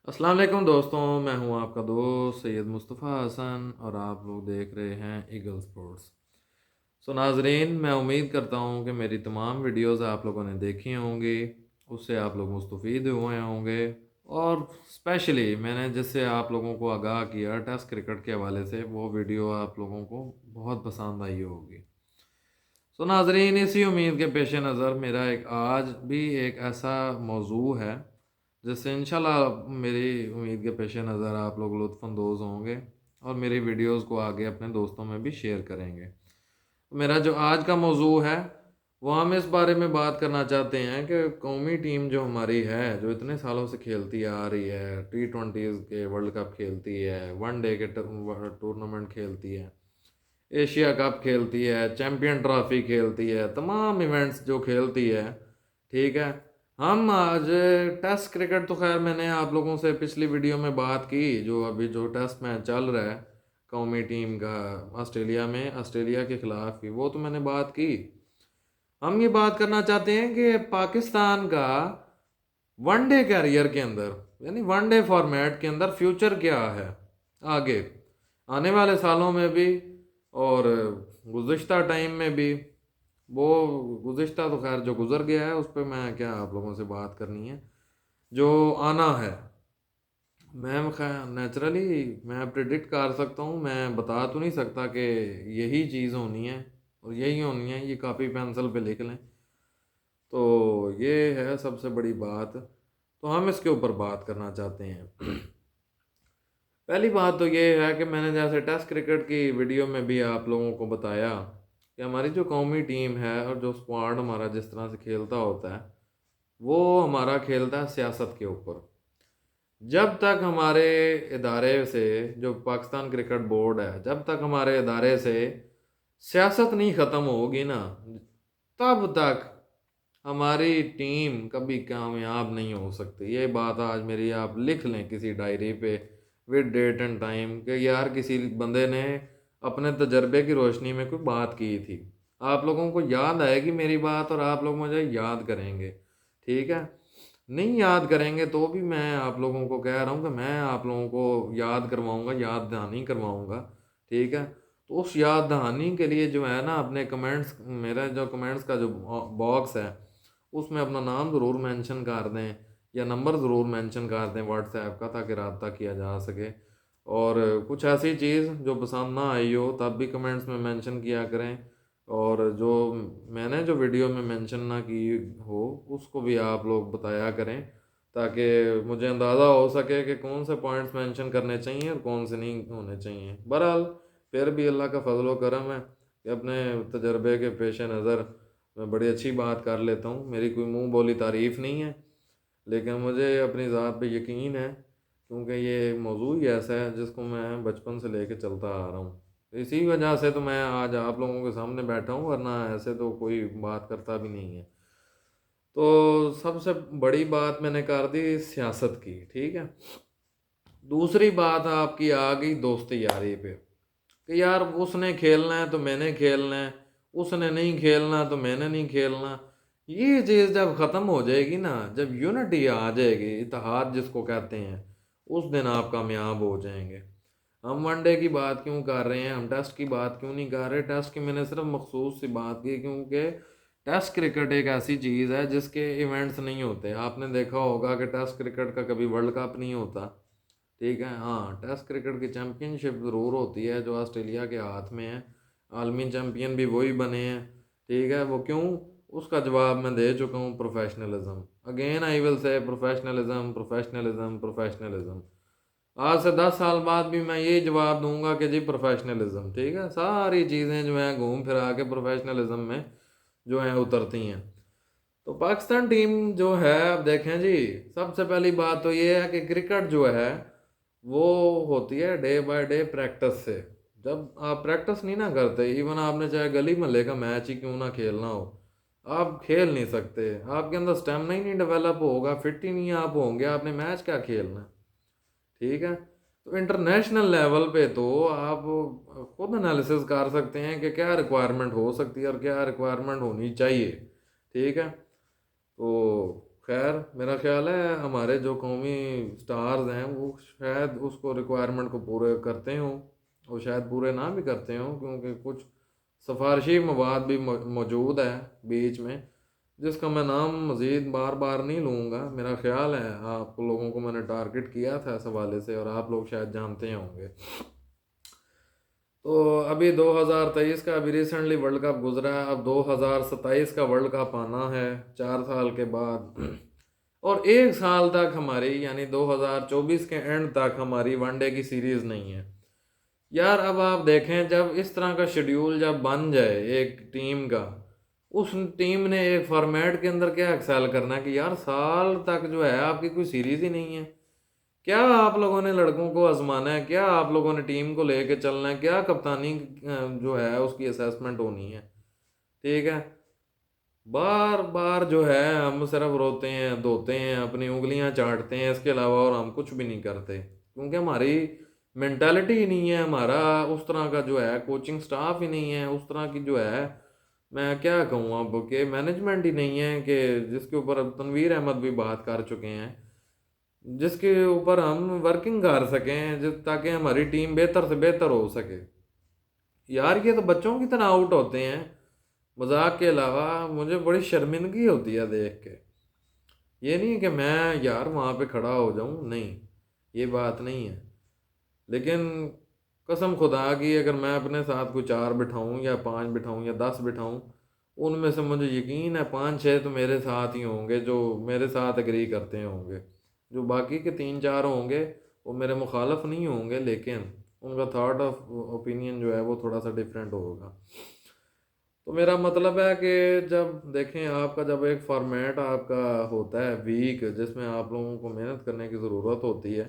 अस्सलाम वालेकुम दोस्तों, मैं हूं आपका दोस्त सैयद मुस्तफ़ा हसन और आप लोग देख रहे हैं ईगल स्पोर्ट्स। नाजरीन, मैं उम्मीद करता हूं कि मेरी तमाम वीडियोस आप लोगों ने देखी होंगी, उससे आप लोग मुस्तफ़ीद हुए होंगे। और स्पेशली मैंने जिससे आप लोगों को आगाह किया टेस्ट क्रिकेट के हवाले से, वो वीडियो आप लोगों को बहुत पसंद आई होगी। नाजरीन, इसी उम्मीद के पेश नज़र मेरा आज भी एक ऐसा मौजू है जिससे इंशाल्लाह मेरी उम्मीद के पेश नज़र आप लोग लुत्फ़अंदोज़ होंगे और मेरी वीडियोस को आगे अपने दोस्तों में भी शेयर करेंगे। मेरा जो आज का मौजू है वो हम इस बारे में बात करना चाहते हैं कि कौमी टीम जो हमारी है, जो इतने सालों से खेलती आ रही है, T20s के वर्ल्ड कप खेलती है, वनडे के टूर्नामेंट खेलती है, एशिया कप खेलती है, चैम्पियन ट्रॉफी खेलती है, तमाम इवेंट्स जो खेलती है, ठीक है। हम आज टेस्ट क्रिकेट, तो खैर मैंने आप लोगों से पिछली वीडियो में बात की, जो अभी जो टेस्ट मैच चल रहा है कौमी टीम का ऑस्ट्रेलिया में, ऑस्ट्रेलिया के खिलाफ की, वो तो मैंने बात की। हम ये बात करना चाहते हैं कि पाकिस्तान का वनडे कैरियर के अंदर, यानी वनडे फॉर्मेट के अंदर फ्यूचर क्या है आगे आने वाले सालों में भी, और गुज़िश्ता टाइम में भी। वो गुज़िश्ता तो खैर जो गुज़र गया है उस पर मैं क्या आप लोगों से बात करनी है, जो आना है। मैं खैर नेचुरली मैं प्रिडिक्ट कर सकता हूँ, मैं बता तो नहीं सकता कि यही चीज़ होनी है और यही होनी है, ये कापी पेंसिल पे लिख लें। तो ये है सबसे बड़ी बात, तो हम इसके ऊपर बात करना चाहते हैं। पहली बात तो ये है कि मैंने जैसे टेस्ट क्रिकेट की वीडियो में भी आप लोगों को बताया कि हमारी जो कौमी टीम है और जो स्क्वाड हमारा जिस तरह से खेलता होता है, वो हमारा खेलता है सियासत के ऊपर। जब तक हमारे इदारे से, जो पाकिस्तान क्रिकेट बोर्ड है, जब तक हमारे इदारे से सियासत नहीं ख़त्म होगी ना, तब तक हमारी टीम कभी कामयाब नहीं हो सकती। ये बात आज मेरी आप लिख लें किसी डायरी पे विद डेट एंड टाइम, कि यार किसी बंदे ने अपने तजर्बे की रोशनी में कोई बात की थी। आप लोगों को याद आएगी मेरी बात और आप लोग मुझे याद करेंगे, ठीक है। नहीं याद करेंगे तो भी मैं आप लोगों को कह रहा हूँ कि मैं आप लोगों को याद करवाऊँगा, याद दहानी करवाऊँगा, ठीक है। तो उस याद दहानी के लिए जो है ना, अपने कमेंट्स, मेरा जो कमेंट्स का जो बॉक्स है उसमें अपना नाम ज़रूर मेंशन कर दें या नंबर ज़रूर मेंशन कर दें व्हाट्सएप का, ताकि रब्ता किया जा सके। और कुछ ऐसी चीज़ जो पसंद ना आई हो तब भी कमेंट्स में मेंशन किया करें, और जो मैंने जो वीडियो में मेंशन ना की हो उसको भी आप लोग बताया करें, ताकि मुझे अंदाज़ा हो सके कि कौन से पॉइंट्स मेंशन करने चाहिए और कौन से नहीं होने चाहिए। बहरहाल फिर भी अल्लाह का फजल व करम है कि अपने तजर्बे के पेश नज़र मैं बड़ी अच्छी बात कर लेता हूँ। मेरी कोई मुंह बोली तारीफ़ नहीं है, लेकिन मुझे अपनी ज़ात पे यकीन है, क्योंकि ये मौजू ही ऐसा है जिसको मैं बचपन से लेके चलता आ रहा हूँ। इसी वजह से तो मैं आज आप लोगों के सामने बैठा हूँ, वरना ऐसे तो कोई बात करता भी नहीं है। तो सबसे बड़ी बात मैंने कर दी सियासत की, ठीक है। दूसरी बात आपकी आ गई दोस्ती यारी पे, कि यार उसने खेलना है तो मैंने खेलना है, उसने नहीं खेलना तो मैंने नहीं खेलना। ये चीज़ जब ख़त्म हो जाएगी ना, जब यूनिटी आ जाएगी, इत्तेहाद जिसको कहते हैं, उस दिन आप कामयाब हो जाएंगे। हम वनडे की बात क्यों कर रहे हैं, हम टेस्ट की बात क्यों नहीं कर रहे? टेस्ट की मैंने सिर्फ मखसूस सी बात की क्योंकि टेस्ट क्रिकेट एक ऐसी चीज़ है जिसके इवेंट्स नहीं होते। आपने देखा होगा कि टेस्ट क्रिकेट का कभी वर्ल्ड कप नहीं होता, ठीक है। हाँ, टेस्ट क्रिकेट की चैम्पियनशिप ज़रूर होती है जो ऑस्ट्रेलिया के हाथ में है, आलमी चैम्पियन भी वही बने हैं, ठीक है। वो क्यों, उसका जवाब मैं दे चुका हूँ, professionalism. Again I will say professionalism, professionalism, professionalism. आज से 10 साल बाद भी मैं यही जवाब दूंगा कि जी प्रोफेशनलिज्म, ठीक है। सारी चीज़ें जो हैं घूम फिरा के प्रोफेशनलिज्म में जो हैं उतरती हैं। तो पाकिस्तान टीम जो है, अब देखें जी, सबसे पहली बात तो ये है कि क्रिकेट जो है वो होती है डे बाय डे प्रैक्टिस से। जब आप प्रैक्टिस नहीं ना करते, इवन आपने चाहे गली महल्ले का मैच ही क्यों ना खेलना हो, आप खेल नहीं सकते। आपके अंदर स्टेमिना ही नहीं डेवलप होगा, फिट ही नहीं आप होंगे, आपने मैच क्या खेलना है, ठीक है। तो इंटरनेशनल लेवल पे तो आप खुद एनालिसिस कर सकते हैं कि क्या रिक्वायरमेंट हो सकती है और क्या रिक्वायरमेंट होनी चाहिए, ठीक है। तो खैर मेरा ख्याल है हमारे जो कौमी स्टार्स हैं वो शायद उसको रिक्वायरमेंट को पूरे करते हों, वो शायद पूरे ना भी करते हों, क्योंकि कुछ सिफारशी मवाद भी मौजूद है बीच में, जिसका मैं नाम मज़ीद बार बार नहीं लूँगा। मेरा ख्याल है आप लोगों को मैंने टारगेट किया था इस हवाले से, और आप लोग शायद जानते होंगे। तो अभी 2023 का अभी रिसेंटली वर्ल्ड कप गुजरा है, अब 2027 का वर्ल्ड कप आना है 4 साल के बाद। और 1 साल तक हमारी यानी 2024 के एंड तक हमारी वनडे की सीरीज़ नहीं है। यार अब आप देखें, जब इस तरह का शेड्यूल जब बन जाए एक टीम का, उस टीम ने एक फॉर्मेट के अंदर क्या एक्सेल करना है कि यार साल तक जो है आपकी कोई सीरीज़ ही नहीं है। क्या आप लोगों ने लड़कों को आजमाना है, क्या आप लोगों ने टीम को लेके चलना है, क्या कप्तानी जो है उसकी असेसमेंट होनी है। ठीक है, बार बार जो है हम सिर्फ रोते हैं, धोते हैं, अपनी उंगलियां चाटते हैं, इसके अलावा और हम कुछ भी नहीं करते, क्योंकि हमारी मेंटालिटी ही नहीं है, हमारा उस तरह का जो है कोचिंग स्टाफ ही नहीं है, उस तरह की जो है मैं क्या कहूँ अब कि मैनेजमेंट ही नहीं है कि जिसके ऊपर अब तनवीर अहमद भी बात कर चुके हैं, जिसके ऊपर हम वर्किंग कर सकें ताकि हमारी टीम बेहतर से बेहतर हो सके। यार ये तो बच्चों की तरह आउट होते हैं, मजाक के अलावा मुझे बड़ी शर्मिंदगी होती है देख के। ये नहीं है कि मैं यार वहाँ पे खड़ा हो जाऊँ, नहीं, ये बात नहीं है। लेकिन कसम खुदा की अगर मैं अपने साथ कोई 4 बिठाऊँ या 5 बिठाऊँ या 10 बिठाऊँ, उनमें से मुझे यकीन है 5-6 तो मेरे साथ ही होंगे जो मेरे साथ एग्री करते होंगे। जो बाकी के 3-4 होंगे वो मेरे मुखालफ नहीं होंगे, लेकिन उनका थॉट ऑफ ओपिनियन जो है वो थोड़ा सा डिफरेंट होगा। तो मेरा मतलब है कि जब देखें आपका जब एक फॉर्मेट आपका होता है वीक, जिसमें आप लोगों को मेहनत करने की ज़रूरत होती है,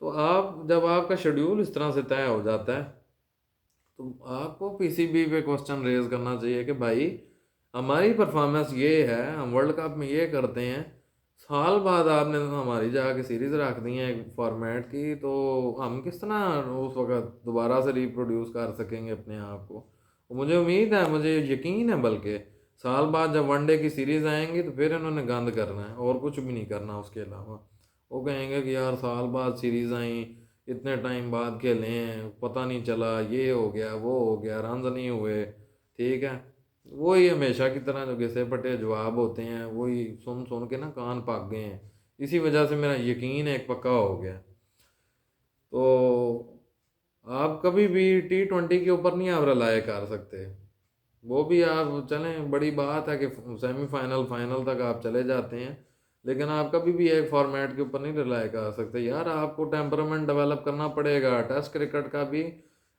तो आप जब आपका शेड्यूल इस तरह से तय हो जाता है, तो आपको पीसीबी पे क्वेश्चन रेज करना चाहिए कि भाई हमारी परफॉर्मेंस ये है, हम वर्ल्ड कप में ये करते हैं, साल बाद आपने हमारी जाके सीरीज़ रख दी है एक फॉर्मेट की, तो हम किस तरह उस वक्त दोबारा से रिप्रोड्यूस कर सकेंगे अपने आप को। और मुझे उम्मीद है, मुझे यकीन है, बल्कि साल बाद जब वनडे की सीरीज़ आएंगी तो फिर इन्होंने गंद करना है और कुछ भी नहीं करना उसके अलावा। वो कहेंगे कि यार साल बाद सीरीज़ आई, इतने टाइम बाद खेले हैं, पता नहीं चला, ये हो गया वो हो गया, रन नहीं हुए। ठीक है, वही हमेशा की तरह जो घिसे पटे जवाब होते हैं, वही सुन सुन के ना कान पक गए हैं। इसी वजह से मेरा यकीन एक पक्का हो गया। तो आप कभी भी T20 के ऊपर नहीं आप रिलाय कर सकते। वो भी आप चलें, बड़ी बात है कि सेमीफाइनल फाइनल तक आप चले जाते हैं, लेकिन आप कभी भी एक फॉर्मेट के ऊपर नहीं रिलाय कर सकते। यार आपको टेम्परामेंट डेवलप करना पड़ेगा, टेस्ट क्रिकेट का भी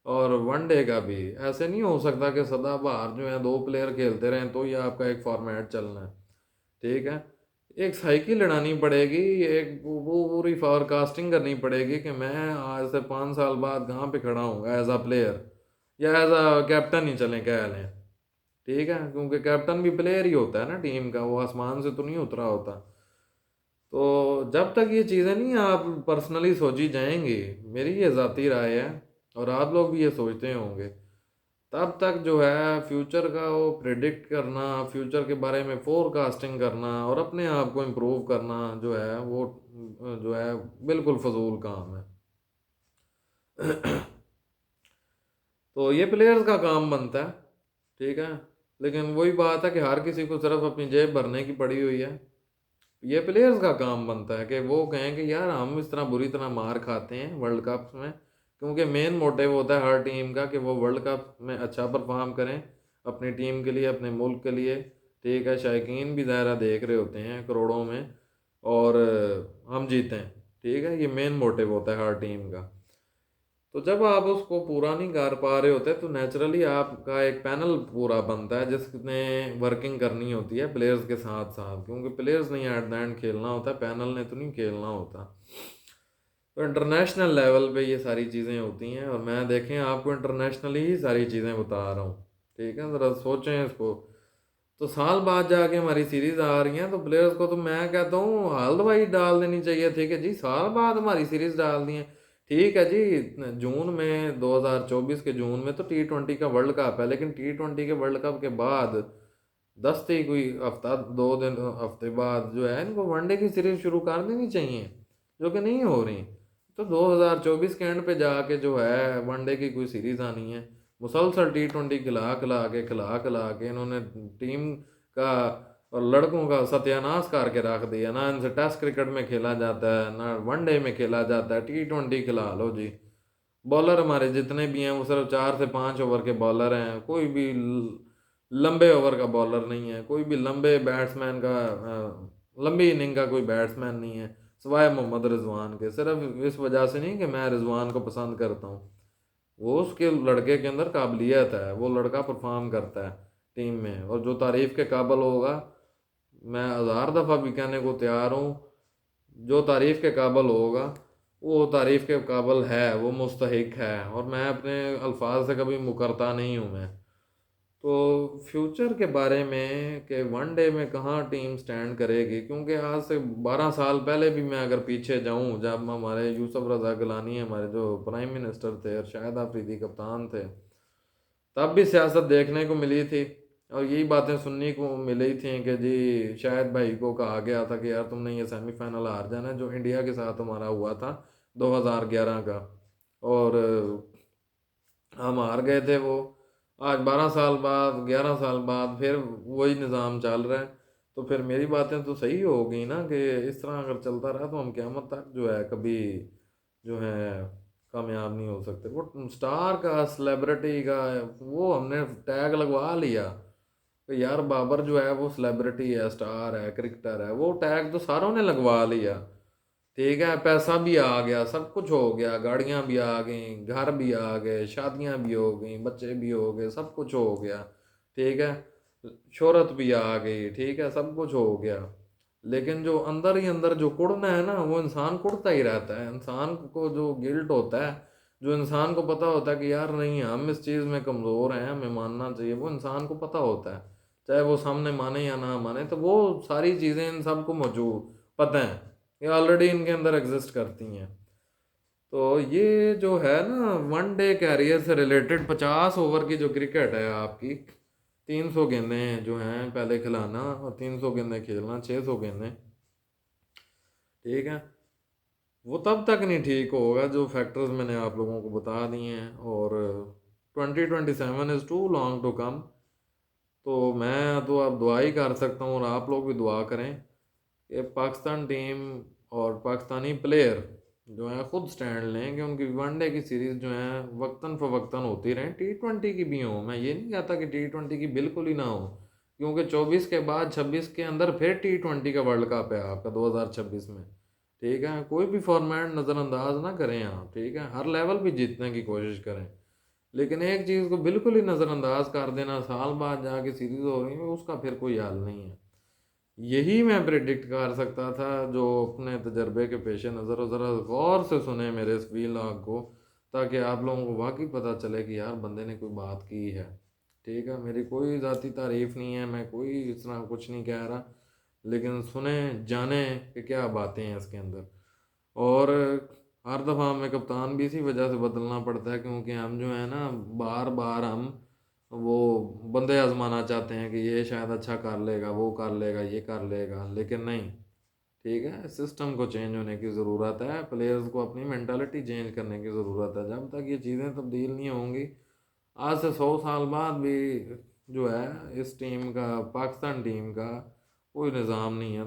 और वनडे का भी। ऐसे नहीं हो सकता कि सदाबहार जो है 2 प्लेयर खेलते रहें तो ये आपका एक फॉर्मेट चलना है। ठीक है, एक साइकिल लड़ानी पड़ेगी, एक वो पूरी फॉरकास्टिंग करनी पड़ेगी कि मैं आज से 5 साल बाद कहाँ पे खड़ा हूँ एज अ प्लेयर, या एज अ कैप्टन ही चलें कह लें। ठीक है, क्योंकि कैप्टन भी प्लेयर ही होता है ना टीम का, वो आसमान से तो नहीं उतरा होता। तो जब तक ये चीज़ें नहीं आप पर्सनली सोची जाएंगी, मेरी ये ज़ाती राय है और आप लोग भी ये सोचते होंगे, तब तक जो है फ्यूचर का वो प्रिडिक्ट करना, फ्यूचर के बारे में फोरकास्टिंग करना और अपने आप को इम्प्रूव करना जो है वो जो है बिल्कुल फजूल काम है। तो ये प्लेयर्स का काम बनता है। ठीक है, लेकिन वही बात है कि हर किसी को सिर्फ अपनी जेब भरने की पड़ी हुई है। ये प्लेयर्स का काम बनता है कि वो कहें कि यार हम इस तरह बुरी तरह मार खाते हैं वर्ल्ड कप में, क्योंकि मेन मोटिव होता है हर टीम का कि वो वर्ल्ड कप में अच्छा परफॉर्म करें अपनी टीम के लिए, अपने मुल्क के लिए। ठीक है, शायकीन भी दायरा देख रहे होते हैं करोड़ों में, और हम जीतें। ठीक है, ये मेन मोटिव होता है हर टीम का। तो जब आप उसको पूरा नहीं कर पा रहे होते तो नेचुरली आपका एक पैनल पूरा बनता है जिसने वर्किंग करनी होती है प्लेयर्स के साथ साथ, क्योंकि प्लेयर्स नहीं एट द एंड खेलना होता, पैनल ने तो नहीं खेलना होता। तो इंटरनेशनल लेवल पे ये सारी चीज़ें होती हैं, और मैं देखें आपको इंटरनेशनली ही सारी चीज़ें बता रहा हूँ। ठीक है, ज़रा सोचें इसको। तो साल बाद जाके हमारी सीरीज आ रही है, तो प्लेयर्स को तो मैं कहता हूँ हाल दवाई डाल देनी चाहिए थी कि जी साल बाद हमारी सीरीज डाल दी है। ठीक है जी, जून में 2024 के जून में तो T20 का वर्ल्ड कप है, लेकिन T20 के वर्ल्ड कप के बाद 10 ही कोई हफ्ता 2 दिन हफ्ते बाद जो है इनको वनडे की सीरीज शुरू कर देनी चाहिए, जो कि नहीं हो रही। तो 2024 के एंड पे जाके जो है वनडे की कोई सीरीज आनी है। मुसलसल T20 खिला खिला के इन्होंने टीम का और लड़कों का सत्यानाश करके रख दिया। ना इनसे टेस्ट क्रिकेट में खेला जाता है, ना वनडे में खेला जाता है। T20 खिला लो जी। बॉलर हमारे जितने भी हैं वो सिर्फ 4 से 5 ओवर के बॉलर हैं। कोई भी लंबे ओवर का बॉलर नहीं है, कोई भी लंबे बैट्समैन का लंबी इनिंग का कोई बैट्समैन नहीं है सिवाय मोहम्मद रिजवान के। सिर्फ इस वजह से नहीं कि मैं रिजवान को पसंद करता हूँ, वो उसके लड़के के अंदर काबिलियत है, वो लड़का परफॉर्म करता है टीम में। और जो तारीफ़ के काबिल होगा, मैं 1000 दफ़ा भी कहने को तैयार हूँ, जो तारीफ़ के काबिल होगा वो तारीफ़ के काबिल है, वो मुस्तहिक है। और मैं अपने अल्फाज से कभी मुकरता नहीं हूँ मैं। तो फ्यूचर के बारे में कि वनडे में कहाँ टीम स्टैंड करेगी, क्योंकि आज से 12 साल पहले भी मैं अगर पीछे जाऊँ, जब हमारे यूसुफ रज़ा गिलानी हमारे जो प्राइम मिनिस्टर थे और शाहिद आफरीदी कप्तान थे, तब भी सियासत देखने को मिली थी और यही बातें सुनने को मिली थी कि जी शाहिद भाई को कहा गया था कि यार तुमने ये सेमीफाइनल हार जाना है, जो इंडिया के साथ हमारा हुआ था 2011 का। और हम हार गए थे वो। आज 12 साल बाद 11 साल बाद फिर वही निज़ाम चल रहा है। तो फिर मेरी बातें तो सही हो गई ना कि इस तरह अगर चलता रहा तो हम क़यामत तक जो है कभी जो है कामयाब नहीं हो सकते। वो स्टार का सेलिब्रिटी का वो हमने टैग लगवा लिया कि यार बाबर जो है वो सेलिब्रिटी है, स्टार है, क्रिकेटर है। वो टैग तो सारों ने लगवा लिया। ठीक है, पैसा भी आ गया, सब कुछ हो गया, गाड़ियां भी आ गई, घर भी आ गए, शादियां भी हो गई, बच्चे भी हो गए, सब कुछ हो गया। ठीक है, शोहरत भी आ गई, ठीक है, सब कुछ हो गया। लेकिन जो अंदर ही अंदर जो कुड़ना है ना, वो इंसान कुड़ता ही रहता है। इंसान को जो गिल्ट होता है, जो इंसान को पता होता है कि यार नहीं हम इस चीज़ में कमज़ोर हैं, हमें मानना चाहिए, वो इंसान को पता होता है। चाहे वो सामने माने या ना माने, तो वो सारी चीज़ें इन सबको मौजूद पता है, ये ऑलरेडी इनके अंदर एग्जिस्ट करती हैं। तो ये जो है ना वनडे कैरियर से रिलेटेड 50 ओवर की जो क्रिकेट है आपकी, 300 गेंदें जो हैं पहले खिलाना और 300 गेंदें खेलना, 600 गेंदें, ठीक है, वो तब तक नहीं ठीक होगा जो फैक्टर्स मैंने आप लोगों को बता दिए हैं। और 2027 is too long to come. तो मैं तो अब दुआ ही कर सकता हूँ और आप लोग भी दुआ करें कि पाकिस्तान टीम और पाकिस्तानी प्लेयर जो हैं खुद स्टैंड लें कि उनकी वनडे की सीरीज़ जो है वक्तन फ़वक्तन होती रहें। T20 की भी हो, मैं ये नहीं कहता कि T20 की बिल्कुल ही ना हो, क्योंकि 24 के बाद 26 के अंदर फिर T20 का वर्ल्ड कप है आपका 2026 में। ठीक है, कोई भी फॉर्मेट नज़रअंदाज ना करें आप, ठीक है, हर लेवल पे जीतने की कोशिश करें। लेकिन एक चीज़ को बिल्कुल ही नज़रअंदाज कर देना, साल बाद जाके सीरीज़ हो रही है, उसका फिर कोई हल नहीं है। यही मैं प्रिडिक्ट कर सकता था, जो अपने तजर्बे के पेश नज़र और ज़रा गौर से सुने मेरे इस व्लॉग को, ताकि आप लोगों को वाकई पता चले कि यार बंदे ने कोई बात की है। ठीक है, मेरी कोई ज़ाती तारीफ़ नहीं है, मैं कोई इस तरह कुछ नहीं कह रहा, लेकिन सुने जाने कि क्या बातें हैं इसके अंदर। और हर दफ़ा हमें कप्तान भी इसी वजह से बदलना पड़ता है, क्योंकि हम जो है ना बार बार हम वो बंदे आजमाना चाहते हैं कि ये शायद अच्छा कर लेगा, वो कर लेगा, ये कर लेगा, लेकिन नहीं। ठीक है, सिस्टम को चेंज होने की ज़रूरत है, प्लेयर्स को अपनी मेंटालिटी चेंज करने की ज़रूरत है। जब तक ये चीज़ें तब्दील नहीं होंगी, आज से 100 साल बाद भी जो है इस टीम का, पाकिस्तान टीम का कोई निज़ाम नहीं है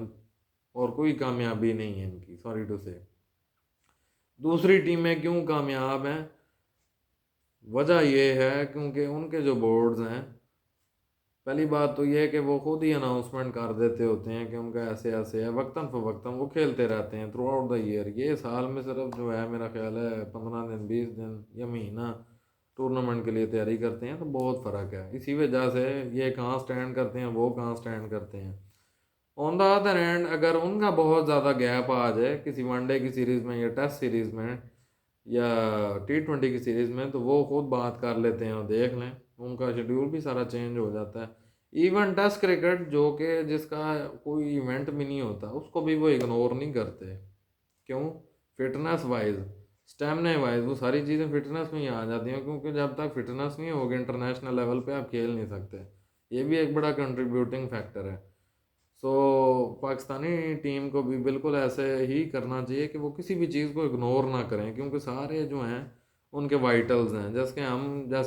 और कोई कामयाबी नहीं है इनकी, सॉरी टू से। दूसरी टीमें क्यों कामयाब हैं? वजह ये है क्योंकि उनके जो बोर्ड्स हैं, पहली बात तो ये है कि वो खुद ही अनाउंसमेंट कर देते होते हैं कि उनका ऐसे ऐसे है, वक्तन फ़वक्तन वो खेलते रहते हैं थ्रू आउट द ईयर। ये साल में सिर्फ जो है मेरा ख्याल है 15 दिन, 20 दिन या महीना टूर्नामेंट के लिए तैयारी करते हैं, तो बहुत फ़र्क है। इसी वजह से ये कहाँ स्टैंड करते हैं, वो कहाँ स्टैंड करते हैं। ऑन द अदर हैंड, अगर उनका बहुत ज़्यादा गैप आ जाए किसी वनडे की सीरीज़ में या टेस्ट सीरीज़ में या T20 की सीरीज़ में, तो वो खुद बात कर लेते हैं और देख लें, उनका शेड्यूल भी सारा चेंज हो जाता है। इवन टेस्ट क्रिकेट जो कि जिसका कोई इवेंट भी नहीं होता, उसको भी वो इग्नोर नहीं करते। क्यों? फिटनेस वाइज, स्टेमिना वाइज, वो सारी चीज़ें फिटनेस में ही आ जाती हैं, क्योंकि जब तक फिटनेस नहीं होगी इंटरनेशनल लेवल पे आप खेल नहीं सकते। ये भी एक बड़ा कंट्रीब्यूटिंग फैक्टर है। सो पाकिस्तानी टीम को भी बिल्कुल ऐसे ही करना चाहिए कि वो किसी भी चीज़ को इग्नोर ना करें, क्योंकि सारे जो हैं उनके वाइटल्स हैं। जैसे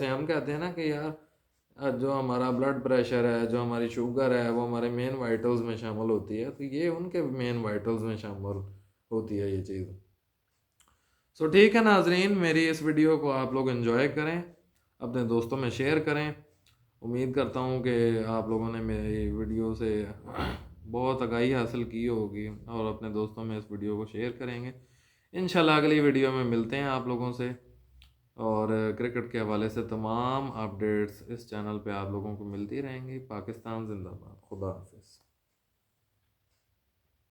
हम कहते हैं ना कि यार जो हमारा ब्लड प्रेशर है, जो हमारी शुगर है, वो हमारे मेन वाइटल्स में शामिल होती है, तो ये उनके मेन वाइटल्स में शामिल होती है ये चीज़। सो ठीक है नाजरीन, मेरी इस वीडियो को आप लोग एंजॉय करें, अपने दोस्तों में शेयर करें। उम्मीद करता हूँ कि आप लोगों ने मेरी वीडियो से बहुत आगाही हासिल की होगी और अपने दोस्तों में इस वीडियो को शेयर करेंगे। इंशाल्लाह अगली वीडियो में मिलते हैं आप लोगों से, और क्रिकेट के हवाले से तमाम अपडेट्स इस चैनल पे आप लोगों को मिलती रहेंगी। पाकिस्तान जिंदाबाद। खुदा हाफिज़।